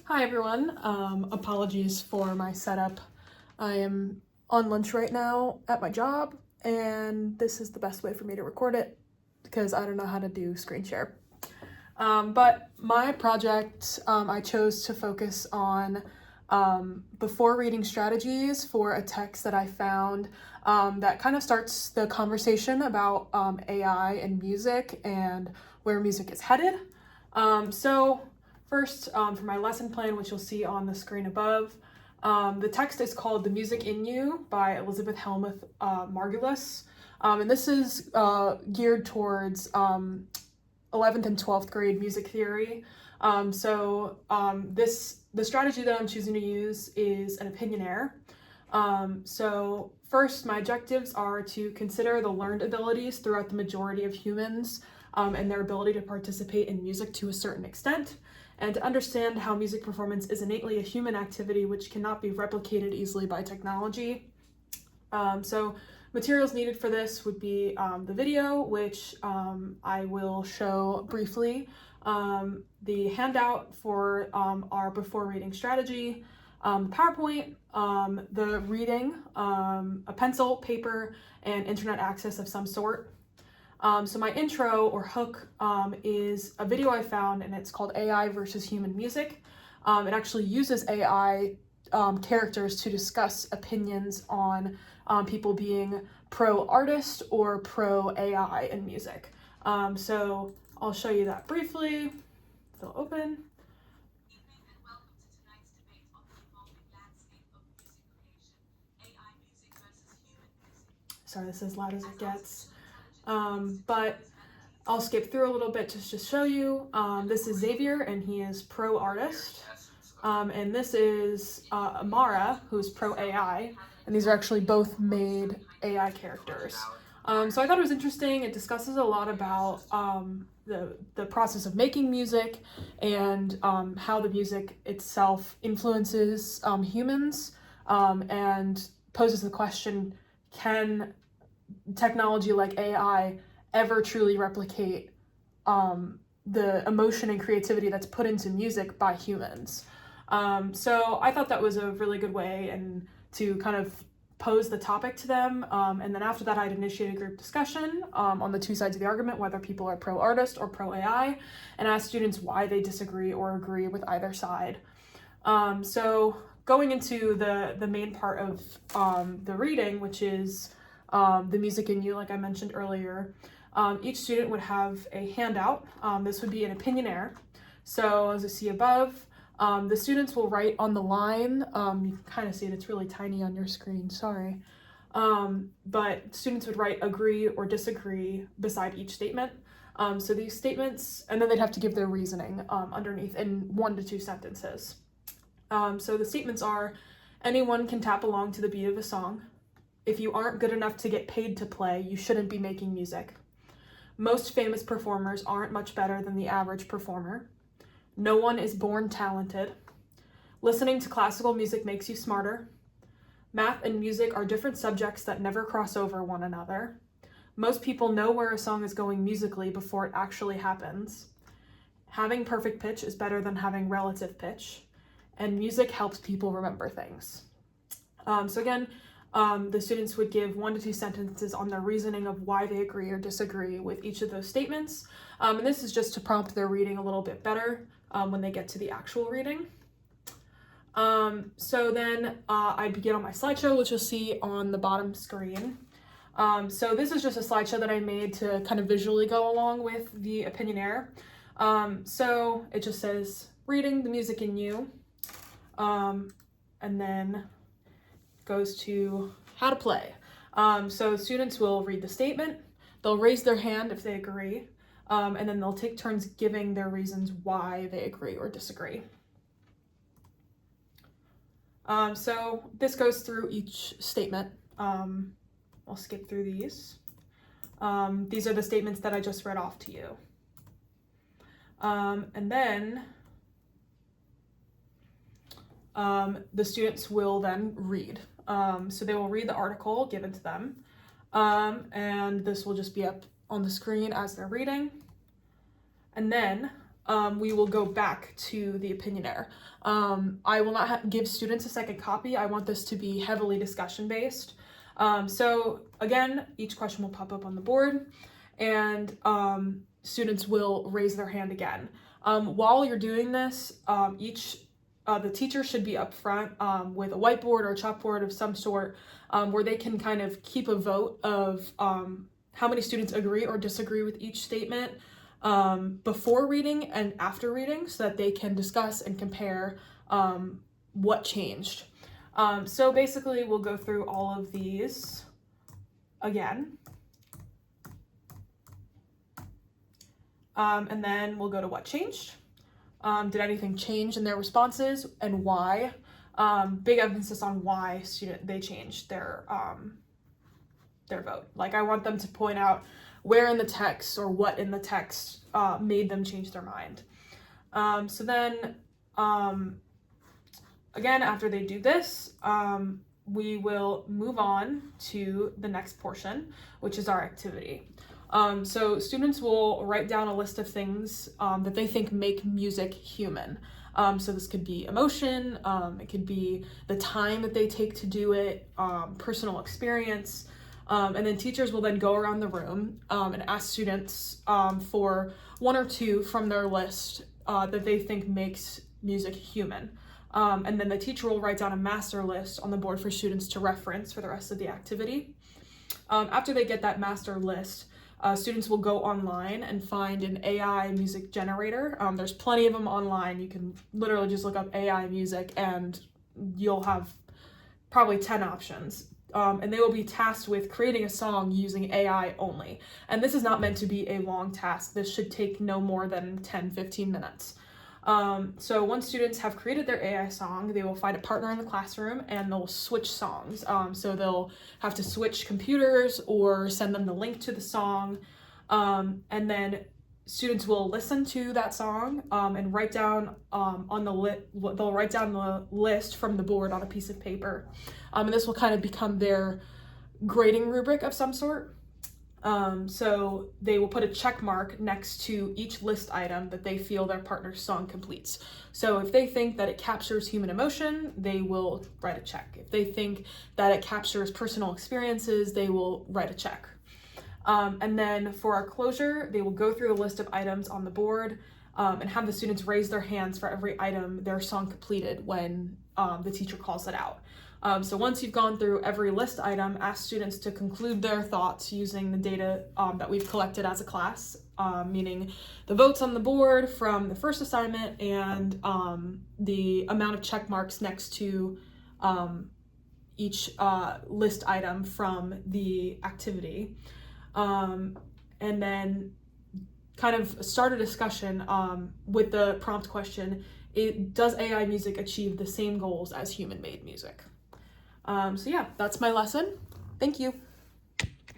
Hi everyone, apologies for my setup. I am on lunch right now at my job, and this is the best way for me to record it because I don't know how to do screen share. But my project, I chose to focus on before reading strategies for a text that I found that kind of starts the conversation about AI and music and where music is headed. So first, for my lesson plan, which you'll see on the screen above, the text is called The Music in You by Elizabeth Helmuth Margulis. And this is geared towards 11th and 12th grade music theory. The strategy that I'm choosing to use is an opinionaire. So first, my objectives are to consider the learned abilities throughout the majority of humans and their ability to participate in music to a certain extent, and to understand how music performance is innately a human activity which cannot be replicated easily by technology. Materials needed for this would be the video, which I will show briefly, the handout for our before reading strategy, PowerPoint, the reading, a pencil, paper, and internet access of some sort. So my intro or hook is a video I found, and it's called AI versus Human Music. It actually uses AI characters to discuss opinions on people being pro-artist or pro-AI in music. So I'll show you that briefly. If it'll open. Sorry, this is as loud as it gets. But I'll skip through a little bit just to show you. This is Xavier, and he is pro-artist. And this is Amara, who's pro-AI. And these are actually both made AI characters. So I thought it was interesting. It discusses a lot about the process of making music and how the music itself influences humans, and poses the question, can technology like AI ever truly replicate the emotion and creativity that's put into music by humans? So I thought that was a really good way and to kind of pose the topic to them. And then after that, I'd initiate a group discussion on the two sides of the argument, whether people are pro-artist or pro-AI, and ask students why they disagree or agree with either side. So going into the main part of the reading, which is The Music in You, like I mentioned earlier, each student would have a handout. This would be an opinionaire. So as you see above, the students will write on the line. You can kind of see it, it's really tiny on your screen, sorry. But students would write agree or disagree beside each statement. So these statements, and then they'd have to give their reasoning underneath in 1 to 2 sentences. So the statements are, anyone can tap along to the beat of a song. If you aren't good enough to get paid to play, you shouldn't be making music. Most famous performers aren't much better than the average performer. No one is born talented. Listening to classical music makes you smarter. Math and music are different subjects that never cross over one another. Most people know where a song is going musically before it actually happens. Having perfect pitch is better than having relative pitch. And music helps people remember things. So again, the students would give 1 to 2 sentences on their reasoning of why they agree or disagree with each of those statements. And this is just to prompt their reading a little bit better when they get to the actual reading. So then I begin on my slideshow, which you'll see on the bottom screen. So this is just a slideshow that I made to kind of visually go along with the opinionaire. So it just says, reading The Music in You, and then goes to how to play. So students will read the statement, they'll raise their hand if they agree, and then they'll take turns giving their reasons why they agree or disagree. So this goes through each statement. I'll skip through these. These are the statements that I just read off to you. And then the students will then read. So they will read the article given to them, and this will just be up on the screen as they're reading. And then we will go back to the Opinionaire. I will not give students a second copy. I want this to be heavily discussion based. So again, each question will pop up on the board, and students will raise their hand again. While you're doing this, the teacher should be up front with a whiteboard or a chalkboard of some sort, where they can kind of keep a vote of how many students agree or disagree with each statement before reading and after reading, so that they can discuss and compare what changed. So basically, we'll go through all of these again. And then we'll go to what changed. Did anything change in their responses, and why? Big emphasis on why they changed their vote. Like, I want them to point out where in the text or what in the text made them change their mind. So then, again, after they do this, we will move on to the next portion, which is our activity. So students will write down a list of things that they think make music human. So this could be emotion, it could be the time that they take to do it, personal experience, and then teachers will then go around the room and ask students for one or two from their list that they think makes music human. And then the teacher will write down a master list on the board for students to reference for the rest of the activity. After they get that master list, students will go online and find an AI music generator. There's plenty of them online. You can literally just look up AI music and you'll have probably 10 options. And they will be tasked with creating a song using AI only. And this is not meant to be a long task. This should take no more than 10-15 minutes. So once students have created their AI song, they will find a partner in the classroom and they'll switch songs. So they'll have to switch computers or send them the link to the song. And then students will listen to that song and write down they'll write down the list from the board on a piece of paper. And this will kind of become their grading rubric of some sort. So they will put a check mark next to each list item that they feel their partner's song completes. So if they think that it captures human emotion, they will write a check. If they think that it captures personal experiences, they will write a check. And then for our closure, they will go through the list of items on the board and have the students raise their hands for every item their song completed when the teacher calls it out. So once you've gone through every list item, ask students to conclude their thoughts using the data that we've collected as a class, meaning the votes on the board from the first assignment and the amount of check marks next to each list item from the activity. And then kind of start a discussion with the prompt question, does AI music achieve the same goals as human-made music? So yeah, that's my lesson. Thank you.